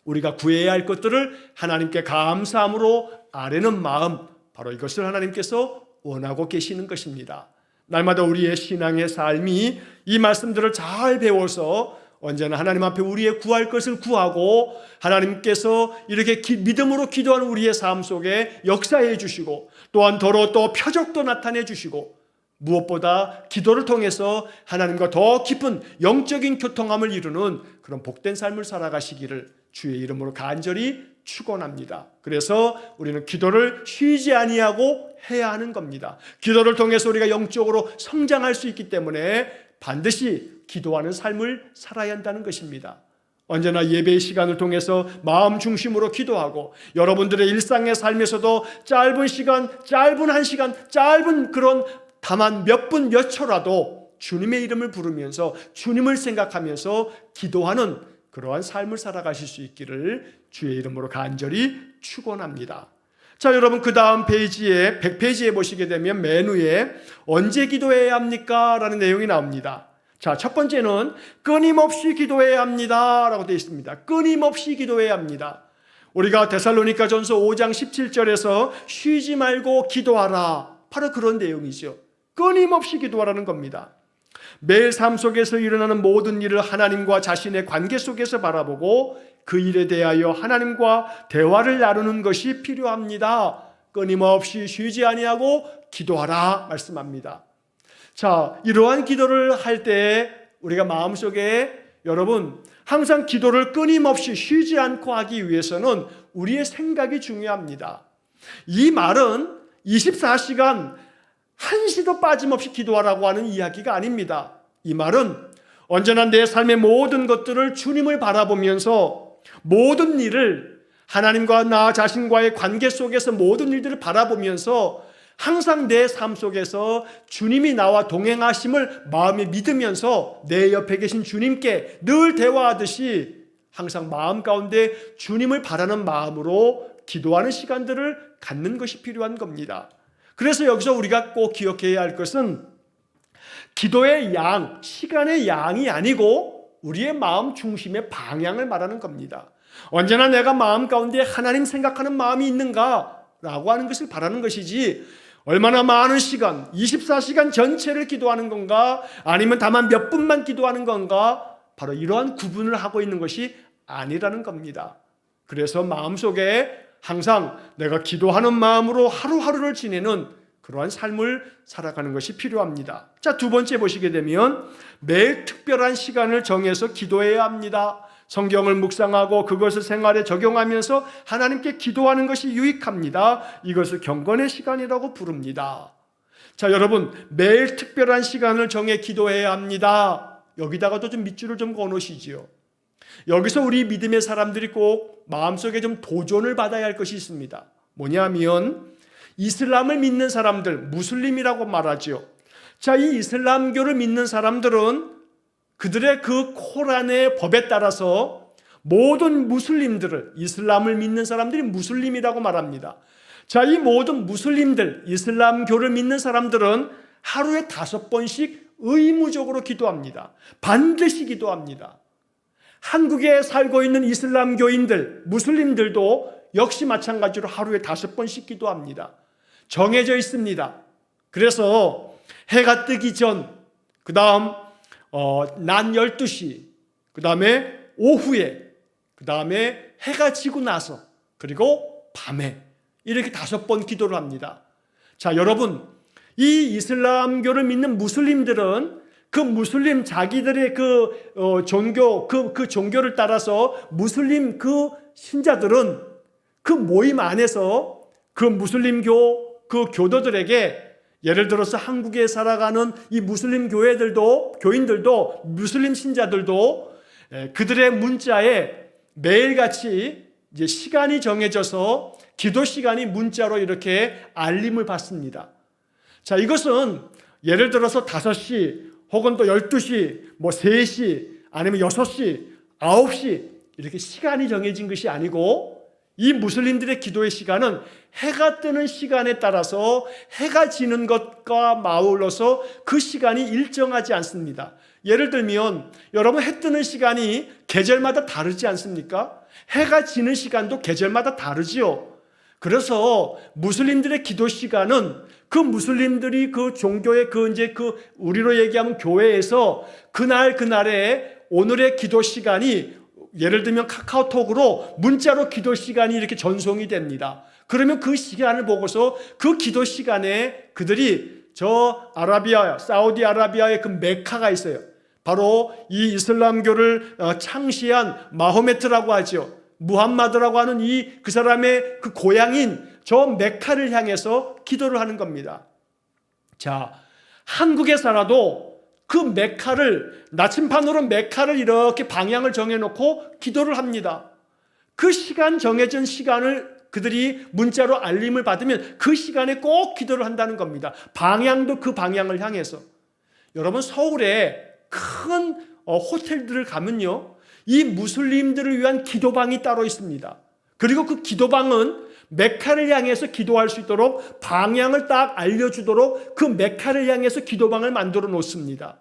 우리가 구해야 할 것들을 하나님께 감사함으로 아뢰는 마음, 바로 이것을 하나님께서 원하고 계시는 것입니다. 날마다 우리의 신앙의 삶이 이 말씀들을 잘 배워서 언제나 하나님 앞에 우리의 구할 것을 구하고 하나님께서 이렇게 믿음으로 기도하는 우리의 삶 속에 역사해 주시고 또한 더러 또 표적도 나타내 주시고 무엇보다 기도를 통해서 하나님과 더 깊은 영적인 교통함을 이루는 그런 복된 삶을 살아가시기를 주의 이름으로 간절히 축원합니다. 그래서 우리는 기도를 쉬지 아니하고 해야 하는 겁니다. 기도를 통해서 우리가 영적으로 성장할 수 있기 때문에 반드시 기도하는 삶을 살아야 한다는 것입니다. 언제나 예배의 시간을 통해서 마음 중심으로 기도하고 여러분들의 일상의 삶에서도 짧은 시간, 짧은 한 시간, 짧은 그런 다만 몇 분, 몇 초라도 주님의 이름을 부르면서 주님을 생각하면서 기도하는 그러한 삶을 살아가실 수 있기를 주의 이름으로 간절히 축원합니다. 자, 여러분 그 다음 페이지에 100페이지에 보시게 되면 메뉴에 언제 기도해야 합니까? 라는 내용이 나옵니다. 자, 첫 번째는 끊임없이 기도해야 합니다 라고 되어 있습니다. 끊임없이 기도해야 합니다. 우리가 데살로니가전서 5장 17절에서 쉬지 말고 기도하라, 바로 그런 내용이죠. 끊임없이 기도하라는 겁니다. 매일 삶 속에서 일어나는 모든 일을 하나님과 자신의 관계 속에서 바라보고 그 일에 대하여 하나님과 대화를 나누는 것이 필요합니다. 끊임없이 쉬지 아니하고 기도하라 말씀합니다. 자, 이러한 기도를 할 때 우리가 마음속에 여러분 항상 기도를 끊임없이 쉬지 않고 하기 위해서는 우리의 생각이 중요합니다. 이 말은 24시간 한시도 빠짐없이 기도하라고 하는 이야기가 아닙니다. 이 말은 언제나 내 삶의 모든 것들을 주님을 바라보면서 모든 일을 하나님과 나 자신과의 관계 속에서 모든 일들을 바라보면서 항상 내 삶 속에서 주님이 나와 동행하심을 마음에 믿으면서 내 옆에 계신 주님께 늘 대화하듯이 항상 마음 가운데 주님을 바라는 마음으로 기도하는 시간들을 갖는 것이 필요한 겁니다. 그래서 여기서 우리가 꼭 기억해야 할 것은 기도의 양, 시간의 양이 아니고 우리의 마음 중심의 방향을 말하는 겁니다. 언제나 내가 마음 가운데 하나님 생각하는 마음이 있는가라고 하는 것을 바라는 것이지 얼마나 많은 시간, 24시간 전체를 기도하는 건가 아니면 다만 몇 분만 기도하는 건가, 바로 이러한 구분을 하고 있는 것이 아니라는 겁니다. 그래서 마음속에 항상 내가 기도하는 마음으로 하루하루를 지내는 그러한 삶을 살아가는 것이 필요합니다. 자, 두 번째 보시게 되면 매일 특별한 시간을 정해서 기도해야 합니다. 성경을 묵상하고 그것을 생활에 적용하면서 하나님께 기도하는 것이 유익합니다. 이것을 경건의 시간이라고 부릅니다. 자, 여러분 매일 특별한 시간을 정해 기도해야 합니다. 여기다가도 좀 밑줄을 좀 그어놓으시지요. 여기서 우리 믿음의 사람들이 꼭 마음속에 좀 도전을 받아야 할 것이 있습니다. 뭐냐면 이슬람을 믿는 사람들, 무슬림이라고 말하죠. 자, 이 이슬람교를 믿는 사람들은 그들의 그 코란의 법에 따라서 모든 무슬림들을, 이슬람을 믿는 사람들이 무슬림이라고 말합니다. 자, 이 모든 무슬림들, 이슬람교를 믿는 사람들은 하루에 5번씩 의무적으로 기도합니다. 반드시 기도합니다. 한국에 살고 있는 이슬람교인들, 무슬림들도 역시 마찬가지로 하루에 5번씩 기도합니다. 정해져 있습니다. 그래서 해가 뜨기 전, 그 다음 낮 12시, 그 다음에 오후에, 그 다음에 해가 지고 나서, 그리고 밤에 이렇게 5번 기도를 합니다. 자, 여러분 이 이슬람교를 믿는 무슬림들은 그 무슬림 자기들의 종교, 그 종교를 따라서 무슬림 그 신자들은 그 모임 안에서 그 무슬림교 그 교도들에게, 예를 들어서 한국에 살아가는 이 무슬림 교회들도, 교인들도, 무슬림 신자들도 그들의 문자에 매일같이 이제 시간이 정해져서 기도 시간이 문자로 이렇게 알림을 받습니다. 자, 이것은 예를 들어서 5시 혹은 또 12시, 뭐 3시, 아니면 6시, 9시 이렇게 시간이 정해진 것이 아니고 이 무슬림들의 기도의 시간은 해가 뜨는 시간에 따라서 해가 지는 것과 맞물려서 그 시간이 일정하지 않습니다. 예를 들면 여러분 해 뜨는 시간이 계절마다 다르지 않습니까? 해가 지는 시간도 계절마다 다르지요. 그래서 무슬림들의 기도 시간은 그 무슬림들이 그 종교의 우리로 얘기하면 교회에서 그날에 오늘의 기도 시간이 예를 들면 카카오톡으로 문자로 기도 시간이 이렇게 전송이 됩니다. 그러면 그 시간을 보고서 그 기도 시간에 그들이 저 사우디아라비아의 그 메카가 있어요. 바로 이 이슬람교를 창시한 마호메트라고 하죠. 무함마드라고 하는 그 사람의 그 고향인 저 메카를 향해서 기도를 하는 겁니다. 자, 한국에 살아도 그 메카를, 나침판으로 메카를 이렇게 방향을 정해놓고 기도를 합니다. 그 시간, 정해진 시간을 그들이 문자로 알림을 받으면 그 시간에 꼭 기도를 한다는 겁니다. 방향도 그 방향을 향해서. 여러분 서울에 큰 호텔들을 가면요, 이 무슬림들을 위한 기도방이 따로 있습니다. 그리고 그 기도방은 메카를 향해서 기도할 수 있도록 방향을 딱 알려주도록 그 메카를 향해서 기도방을 만들어 놓습니다.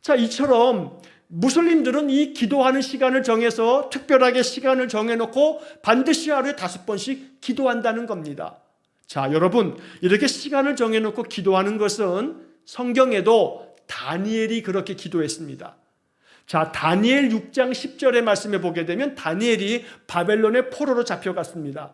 자, 이처럼 무슬림들은 이 기도하는 시간을 정해서 특별하게 시간을 정해놓고 반드시 하루에 5번씩 기도한다는 겁니다. 자, 여러분, 이렇게 시간을 정해놓고 기도하는 것은 성경에도 다니엘이 그렇게 기도했습니다. 자, 다니엘 6장 10절의 말씀에 보게 되면 다니엘이 바벨론의 포로로 잡혀갔습니다.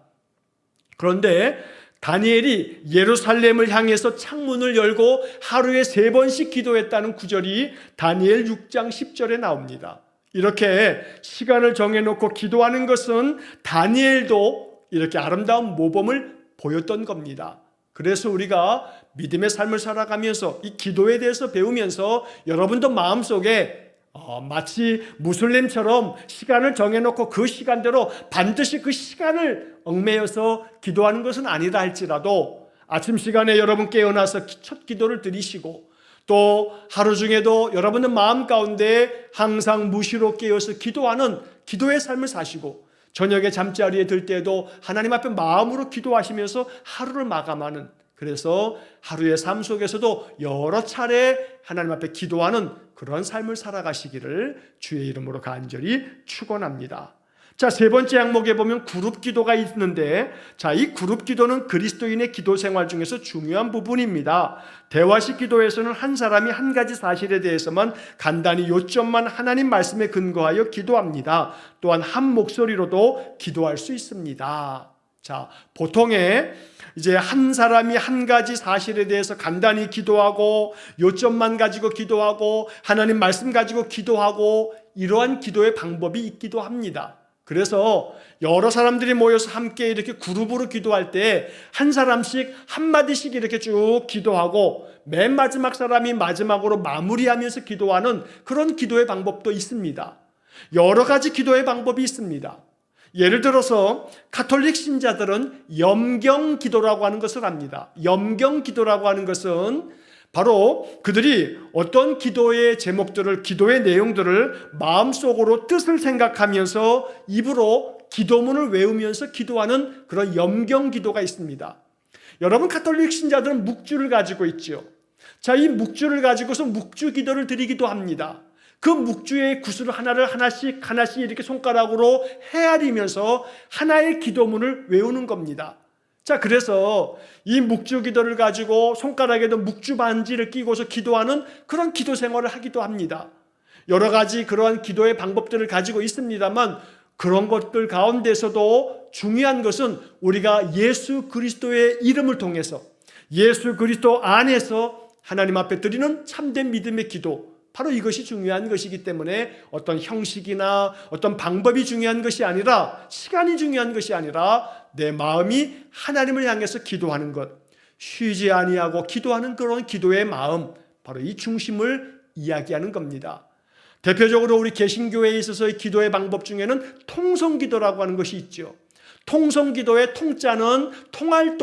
그런데 다니엘이 예루살렘을 향해서 창문을 열고 하루에 3번씩 기도했다는 구절이 다니엘 6장 10절에 나옵니다. 이렇게 시간을 정해놓고 기도하는 것은 다니엘도 이렇게 아름다운 모범을 보였던 겁니다. 그래서 우리가 믿음의 삶을 살아가면서 이 기도에 대해서 배우면서 여러분도 마음속에 마치 무슬림처럼 시간을 정해놓고 그 시간대로 반드시 그 시간을 얽매여서 기도하는 것은 아니다 할지라도 아침 시간에 여러분 깨어나서 첫 기도를 드리시고 또 하루 중에도 여러분의 마음 가운데 항상 무시로 깨어서 기도하는 기도의 삶을 사시고 저녁에 잠자리에 들 때에도 하나님 앞에 마음으로 기도하시면서 하루를 마감하는, 그래서 하루의 삶 속에서도 여러 차례 하나님 앞에 기도하는 그런 삶을 살아가시기를 주의 이름으로 간절히 축원합니다. 자, 3번째 항목에 보면 그룹 기도가 있는데, 자, 이 그룹 기도는 그리스도인의 기도 생활 중에서 중요한 부분입니다. 대화식 기도에서는 한 사람이 한 가지 사실에 대해서만 간단히 요점만 하나님 말씀에 근거하여 기도합니다. 또한 한 목소리로도 기도할 수 있습니다. 자, 보통의 이제 한 사람이 한 가지 사실에 대해서 간단히 기도하고 요점만 가지고 기도하고 하나님 말씀 가지고 기도하고 이러한 기도의 방법이 있기도 합니다. 그래서 여러 사람들이 모여서 함께 이렇게 그룹으로 기도할 때 한 사람씩 한마디씩 이렇게 쭉 기도하고 맨 마지막 사람이 마지막으로 마무리하면서 기도하는 그런 기도의 방법도 있습니다. 여러 가지 기도의 방법이 있습니다. 예를 들어서 가톨릭 신자들은 염경 기도라고 하는 것을 합니다. 염경 기도라고 하는 것은 바로 그들이 어떤 기도의 제목들을, 기도의 내용들을 마음속으로 뜻을 생각하면서 입으로 기도문을 외우면서 기도하는 그런 염경 기도가 있습니다. 여러분, 가톨릭 신자들은 묵주를 가지고 있죠. 자, 이 묵주를 가지고서 묵주 기도를 드리기도 합니다. 그 묵주의 구슬 하나를 하나씩 이렇게 손가락으로 헤아리면서 하나의 기도문을 외우는 겁니다. 자, 그래서 이 묵주 기도를 가지고 손가락에도 묵주 반지를 끼고서 기도하는 그런 기도 생활을 하기도 합니다. 여러 가지 그러한 기도의 방법들을 가지고 있습니다만 그런 것들 가운데서도 중요한 것은 우리가 예수 그리스도의 이름을 통해서 예수 그리스도 안에서 하나님 앞에 드리는 참된 믿음의 기도, 바로 이것이 중요한 것이기 때문에 어떤 형식이나 어떤 방법이 중요한 것이 아니라, 시간이 중요한 것이 아니라 내 마음이 하나님을 향해서 기도하는 것, 쉬지 아니하고 기도하는 그런 기도의 마음, 바로 이 중심을 이야기하는 겁니다. 대표적으로 우리 개신교회에 있어서의 기도의 방법 중에는 통성기도라고 하는 것이 있죠. 통성기도의 통자는 통할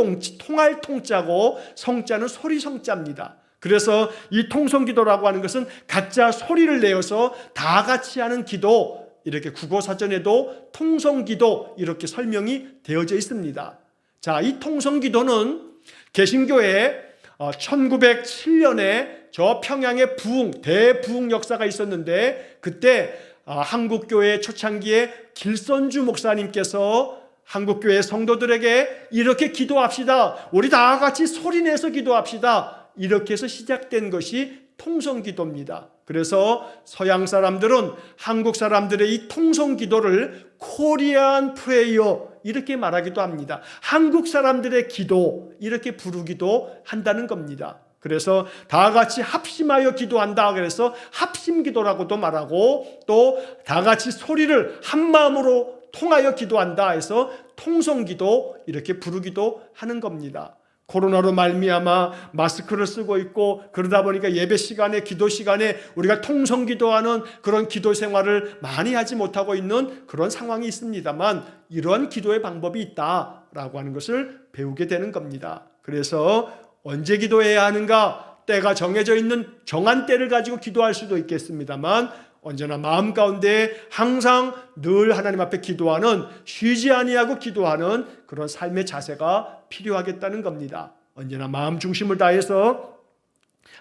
통자고 성자는 소리 성자입니다. 그래서 이 통성기도라고 하는 것은 각자 소리를 내어서 다 같이 하는 기도, 이렇게 국어사전에도 통성기도 이렇게 설명이 되어져 있습니다. 자, 이 통성기도는 개신교에 1907년에 저 평양의 대부흥 역사가 있었는데, 그때 한국교회 초창기에 길선주 목사님께서 한국교회 성도들에게 이렇게 기도합시다, 우리 다 같이 소리내서 기도합시다, 이렇게 해서 시작된 것이 통성기도입니다. 그래서 서양 사람들은 한국 사람들의 이 통성기도를 코리안 프레이어 이렇게 말하기도 합니다. 한국 사람들의 기도 이렇게 부르기도 한다는 겁니다. 그래서 다 같이 합심하여 기도한다, 그래서 합심기도라고도 말하고, 또 다 같이 소리를 한 마음으로 통하여 기도한다 해서 통성기도 이렇게 부르기도 하는 겁니다. 코로나로 말미암아 마스크를 쓰고 있고 그러다 보니까 예배 시간에, 기도 시간에 우리가 통성기도하는 그런 기도 생활을 많이 하지 못하고 있는 그런 상황이 있습니다만, 이러한 기도의 방법이 있다라고 하는 것을 배우게 되는 겁니다. 그래서 언제 기도해야 하는가, 때가 정해져 있는 정한 때를 가지고 기도할 수도 있겠습니다만, 언제나 마음 가운데 항상 늘 하나님 앞에 기도하는, 쉬지 아니하고 기도하는 그런 삶의 자세가 필요하겠다는 겁니다. 언제나 마음 중심을 다해서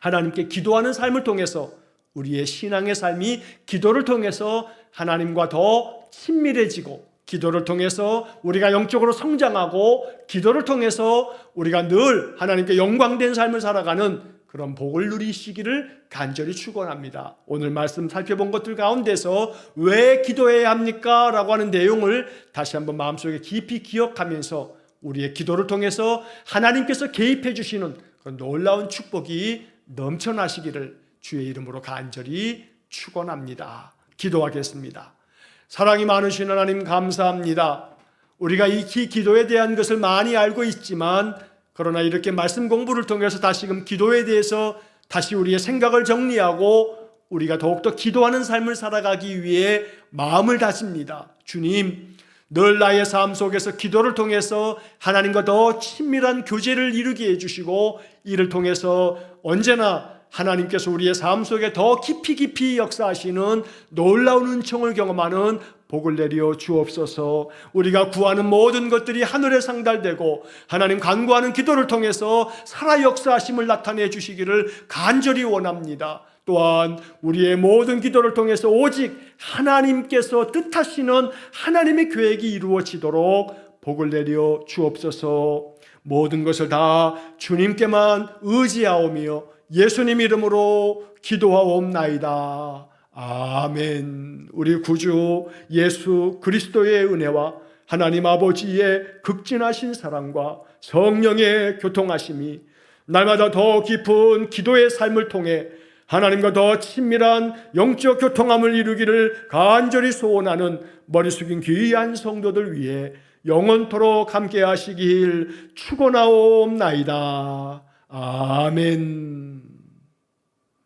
하나님께 기도하는 삶을 통해서 우리의 신앙의 삶이 기도를 통해서 하나님과 더 친밀해지고, 기도를 통해서 우리가 영적으로 성장하고, 기도를 통해서 우리가 늘 하나님께 영광된 삶을 살아가는 그런 복을 누리시기를 간절히 축원합니다. 오늘 말씀 살펴본 것들 가운데서 왜 기도해야 합니까? 라고 하는 내용을 다시 한번 마음속에 깊이 기억하면서 우리의 기도를 통해서 하나님께서 개입해 주시는 그런 놀라운 축복이 넘쳐나시기를 주의 이름으로 간절히 축원합니다. 기도하겠습니다. 사랑이 많으신 하나님 감사합니다. 우리가 이 기도에 대한 것을 많이 알고 있지만, 그러나 이렇게 말씀 공부를 통해서 다시금 기도에 대해서 다시 우리의 생각을 정리하고 우리가 더욱더 기도하는 삶을 살아가기 위해 마음을 다집니다. 주님, 늘 나의 삶 속에서 기도를 통해서 하나님과 더 친밀한 교제를 이루게 해주시고, 이를 통해서 언제나 하나님께서 우리의 삶 속에 더 깊이 역사하시는 놀라운 은총을 경험하는 복을 내려 주옵소서. 우리가 구하는 모든 것들이 하늘에 상달되고 하나님 간구하는 기도를 통해서 살아 역사하심을 나타내 주시기를 간절히 원합니다. 또한 우리의 모든 기도를 통해서 오직 하나님께서 뜻하시는 하나님의 계획이 이루어지도록 복을 내려 주옵소서. 모든 것을 다 주님께만 의지하오며 예수님 이름으로 기도하옵나이다. 아멘. 우리 구주 예수 그리스도의 은혜와 하나님 아버지의 극진하신 사랑과 성령의 교통하심이 날마다 더 깊은 기도의 삶을 통해 하나님과 더 친밀한 영적 교통함을 이루기를 간절히 소원하는 머리 숙인 귀한 성도들 위해 영원토록 함께 하시길 축원하옵나이다. 아멘.